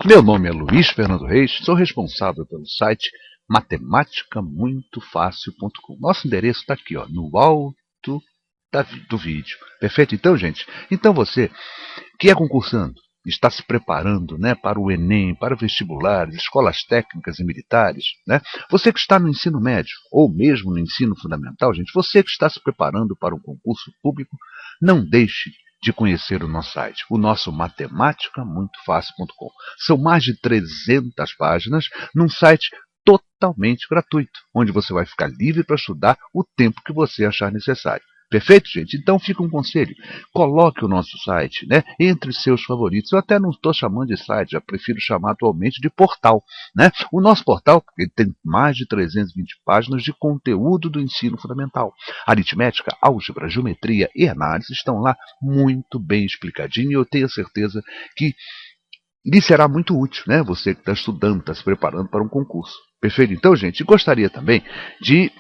Meu nome é Luiz Fernando Reis, sou responsável pelo site matematicamuitofácil.com. Nosso endereço está aqui, ó, no alto do vídeo. Perfeito? Então, gente, você que é concursando, está se preparando, né, para o Enem, para vestibulares, escolas técnicas e militares, né? Você que está no ensino médio ou mesmo no ensino fundamental, gente, você que está se preparando para um concurso público, não deixe de conhecer o nosso site, o nosso matematicamuitofácil.com. São mais de 300 páginas num site totalmente gratuito, onde você vai ficar livre para estudar o tempo que você achar necessário. Perfeito, gente? Então fica um conselho. Coloque o nosso site, né, entre seus favoritos. Eu até não estou chamando de site, já prefiro chamar atualmente de portal, né? O nosso portal ele tem mais de 320 páginas de conteúdo do ensino fundamental. Aritmética, álgebra, geometria e análise estão lá muito bem explicadinho e eu tenho certeza que lhe será muito útil, né? Você que está estudando, está se preparando para um concurso. Perfeito? Então, gente, gostaria também de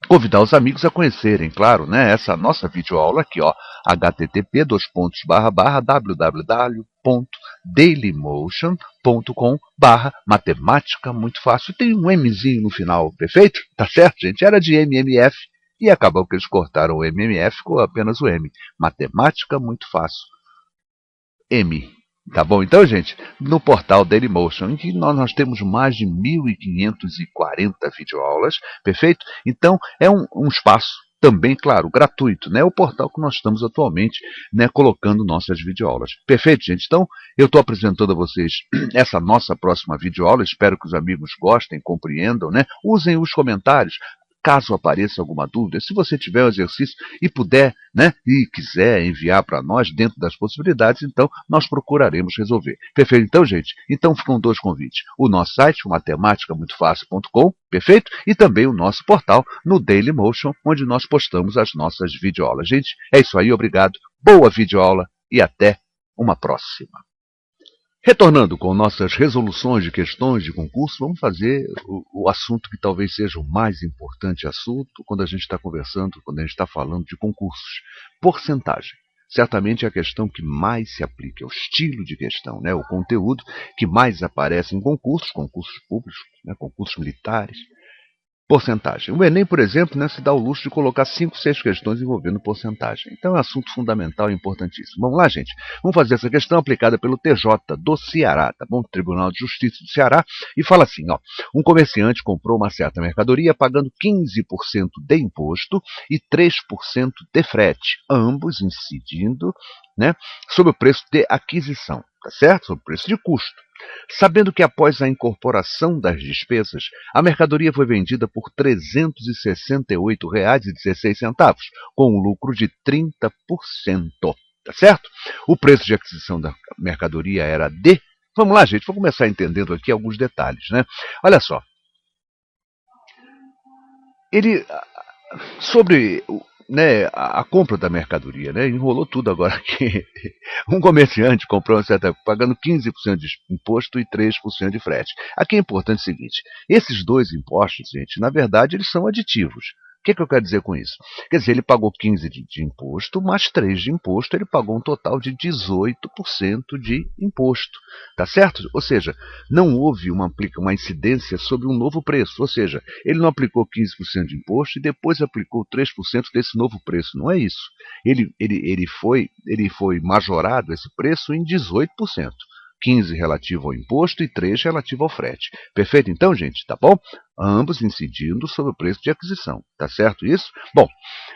convidar os amigos a conhecerem, claro, né, essa nossa videoaula aqui, ó, http://www.dailymotion.com/matemática muito fácil. Tem um Mzinho no final, perfeito? Tá certo, gente? Era de MMF e acabou que eles cortaram o MMF, ficou apenas o M. Matemática muito fácil. M. Tá bom? Então, gente, no portal Dailymotion, em que nós temos mais de 1.540 videoaulas, perfeito? Então, é um espaço também, claro, gratuito, né? O portal que nós estamos atualmente, né, colocando nossas videoaulas. Perfeito, gente? Então, eu estou apresentando a vocês essa nossa próxima videoaula, espero que os amigos gostem, compreendam, né? Usem os comentários. Caso apareça alguma dúvida, se você tiver um exercício e puder, né, e quiser enviar para nós dentro das possibilidades, então nós procuraremos resolver. Perfeito? Então, gente, então ficam dois convites. O nosso site, o matematicamuitofácil.com, perfeito? E também o nosso portal no Dailymotion, onde nós postamos as nossas videoaulas. Gente, é isso aí, obrigado, boa videoaula e até uma próxima. Retornando com nossas resoluções de questões de concurso, vamos fazer o assunto que talvez seja o mais importante assunto quando a gente está conversando, quando a gente está falando de concursos. Porcentagem. Certamente é a questão que mais se aplica, é o estilo de questão, né? O conteúdo que mais aparece em concursos públicos, né? Concursos militares. Porcentagem. O Enem, por exemplo, né, se dá o luxo de colocar 5, 6 questões envolvendo porcentagem. Então é um assunto fundamental e importantíssimo. Vamos lá, gente. Vamos fazer essa questão aplicada pelo TJ do Ceará, tá bom? Tribunal de Justiça do Ceará. E fala assim, ó. Um comerciante comprou uma certa mercadoria pagando 15% de imposto e 3% de frete, ambos incidindo, né, sobre o preço de aquisição, tá certo? Sobre o preço de custo. Sabendo que após a incorporação das despesas, a mercadoria foi vendida por R$ 368,16, com um lucro de 30%. Tá certo? O preço de aquisição da mercadoria era de... Vamos lá, gente, vou começar entendendo aqui alguns detalhes, né? Olha só. Sobre né, a compra da mercadoria, né, enrolou tudo agora aqui. Um comerciante comprou uma certa pagando 15% de imposto e 3% de frete. Aqui é importante o seguinte, esses dois impostos, gente, na verdade eles são aditivos. O que eu quero dizer com isso? Quer dizer, ele pagou 15% de imposto, mais 3% de imposto, ele pagou um total de 18% de imposto. Tá certo? Ou seja, não houve uma incidência sobre um novo preço. Ou seja, ele não aplicou 15% de imposto e depois aplicou 3% desse novo preço. Não é isso. Ele foi majorado esse preço em 18%. 15% relativo ao imposto e 3% relativo ao frete. Perfeito então, gente? Tá bom? Ambos incidindo sobre o preço de aquisição. Tá certo isso? Bom,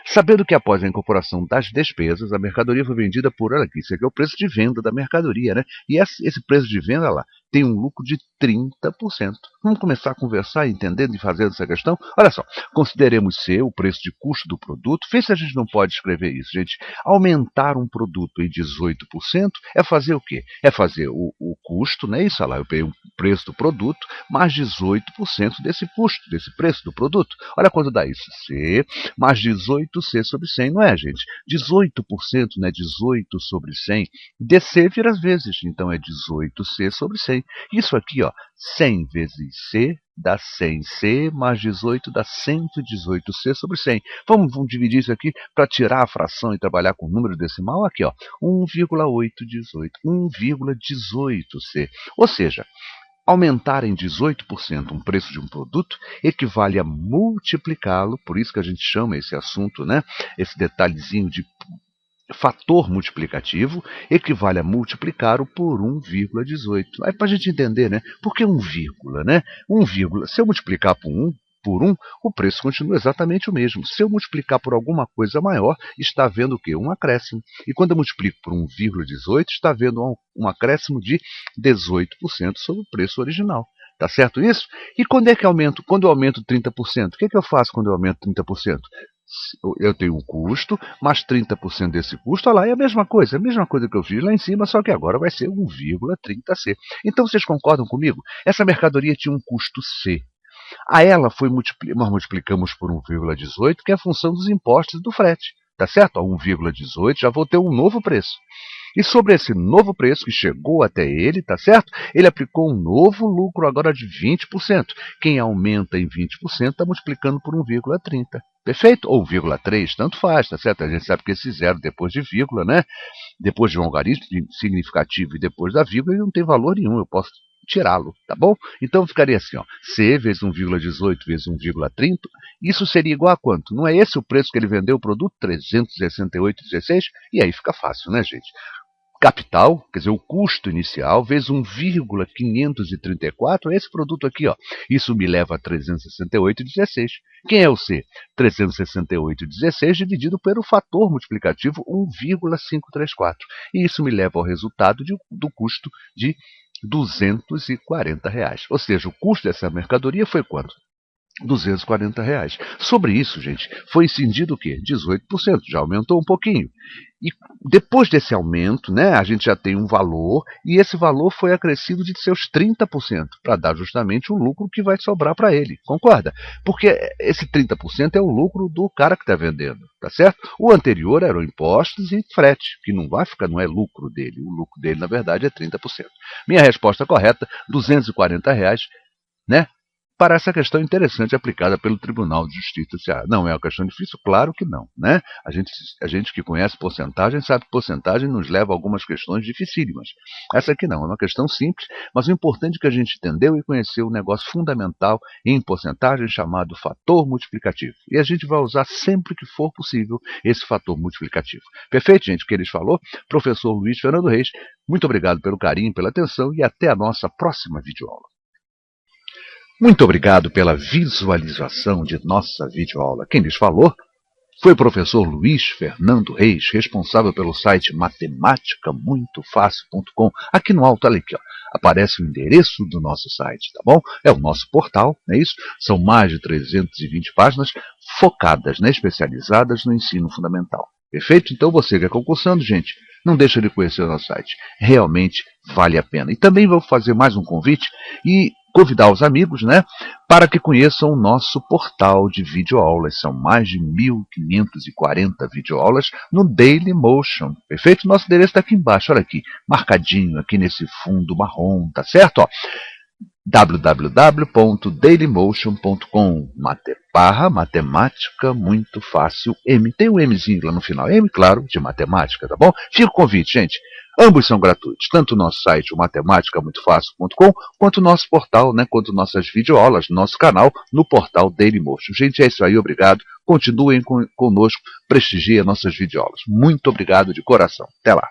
sabendo que após a incorporação das despesas, a mercadoria foi vendida por... Olha aqui, isso aqui é o preço de venda da mercadoria, né? E esse preço de venda lá tem um lucro de 30%. Vamos começar a conversar, entendendo e fazendo essa questão? Olha só, consideremos C o preço de custo do produto. Vê se a gente não pode escrever isso, gente. Aumentar um produto em 18% é fazer o quê? É fazer o custo, né? Isso lá, eu peguei o preço do produto, mais 18% desse custo, desse preço do produto. Olha quanto dá isso. C mais 18C sobre 100, não é, gente? 18%, né? 18 sobre 100. DC vira vezes, então é 18C sobre 100. Isso aqui, ó, 100 vezes C dá 100C mais 18 dá 118C sobre 100. Vamos dividir isso aqui para tirar a fração e trabalhar com o número decimal. Aqui, ó, 1,818, 1,18C. Ou seja, aumentar em 18% um preço de um produto equivale a multiplicá-lo, por isso que a gente chama esse assunto, né, esse detalhezinho de fator multiplicativo, equivale a multiplicá-lo por 1,18. Aí para a gente entender, né? Por que 1, né? 1, se eu multiplicar por 1, o preço continua exatamente o mesmo. Se eu multiplicar por alguma coisa maior, está havendo o quê? Um acréscimo. E quando eu multiplico por 1,18, está havendo um acréscimo de 18% sobre o preço original. Tá certo isso? E quando é que aumento? Quando eu aumento 30%, o que é que eu faço quando eu aumento 30%? Eu tenho um custo, mais 30% desse custo, olha lá, é a mesma coisa que eu fiz lá em cima, só que agora vai ser 1,30C. Então vocês concordam comigo? Essa mercadoria tinha um custo C. A ela nós multiplicamos por 1,18, que é a função dos impostos do frete. Tá certo? A 1,18 já vou ter um novo preço. E sobre esse novo preço que chegou até ele, tá certo? Ele aplicou um novo lucro agora de 20%. Quem aumenta em 20% está multiplicando por 1,30. Perfeito? Ou 0,3, tanto faz, tá certo? A gente sabe que esse zero depois de vírgula, né? Depois de um algarismo significativo e depois da vírgula, ele não tem valor nenhum. Eu posso tirá-lo, tá bom? Então ficaria assim, ó, C vezes 1,18 vezes 1,30, isso seria igual a quanto? Não é esse o preço que ele vendeu o produto? 368,16? E aí fica fácil, né, gente? Capital, quer dizer, o custo inicial, vezes 1,534, é esse produto aqui, ó. Isso me leva a 368,16. Quem é o C? 368,16 dividido pelo fator multiplicativo 1,534. E isso me leva ao resultado do custo de R$240. Ou seja, o custo dessa mercadoria foi quanto? R$240. Sobre isso, gente, foi incidido o quê? 18%, já aumentou um pouquinho. E depois desse aumento, né, a gente já tem um valor, e esse valor foi acrescido de seus 30%, para dar justamente o lucro que vai sobrar para ele, concorda? Porque esse 30% é o lucro do cara que está vendendo, tá certo? O anterior eram impostos e frete, que não vai ficar, não é lucro dele, o lucro dele, na verdade, é 30%. Minha resposta correta, R$240, né? Para essa questão interessante aplicada pelo Tribunal de Justiça do Ceará. Não é uma questão difícil? Claro que não, né? A gente que conhece porcentagem sabe que porcentagem nos leva a algumas questões dificílimas. Essa aqui não, é uma questão simples, mas o importante é que a gente entendeu e conheceu um negócio fundamental em porcentagem chamado fator multiplicativo. E a gente vai usar sempre que for possível esse fator multiplicativo. Perfeito, gente? O que eles falou? Professor Luiz Fernando Reis, muito obrigado pelo carinho, pela atenção e até a nossa próxima videoaula. Muito obrigado pela visualização de nossa videoaula. Quem lhes falou foi o professor Luiz Fernando Reis, responsável pelo site matematicamuitofácil.com. Aqui no alto, olha aqui, ó, aparece o endereço do nosso site, tá bom? É o nosso portal, não é isso? São mais de 320 páginas focadas, né, especializadas no ensino fundamental. Perfeito? Então você que é concursando, gente, não deixa de conhecer o nosso site. Realmente vale a pena. E também vou fazer mais um convite e convidar os amigos, né, para que conheçam o nosso portal de videoaulas. São mais de 1.540 videoaulas no Dailymotion. Perfeito? Nosso endereço está aqui embaixo, olha aqui, marcadinho aqui nesse fundo marrom, tá certo? Ó, www.dailymotion.com matemática muito fácil M. Tem um Mzinho lá no final. M, claro, de matemática, tá bom? Fica o convite, gente. Ambos são gratuitos. Tanto o nosso site, o matematicamuitofácil.com, quanto o nosso portal, né? Quanto nossas videoaulas, nosso canal, no portal Dailymotion. Gente, é isso aí. Obrigado. Continuem conosco. Prestigiem nossas videoaulas. Muito obrigado de coração. Até lá.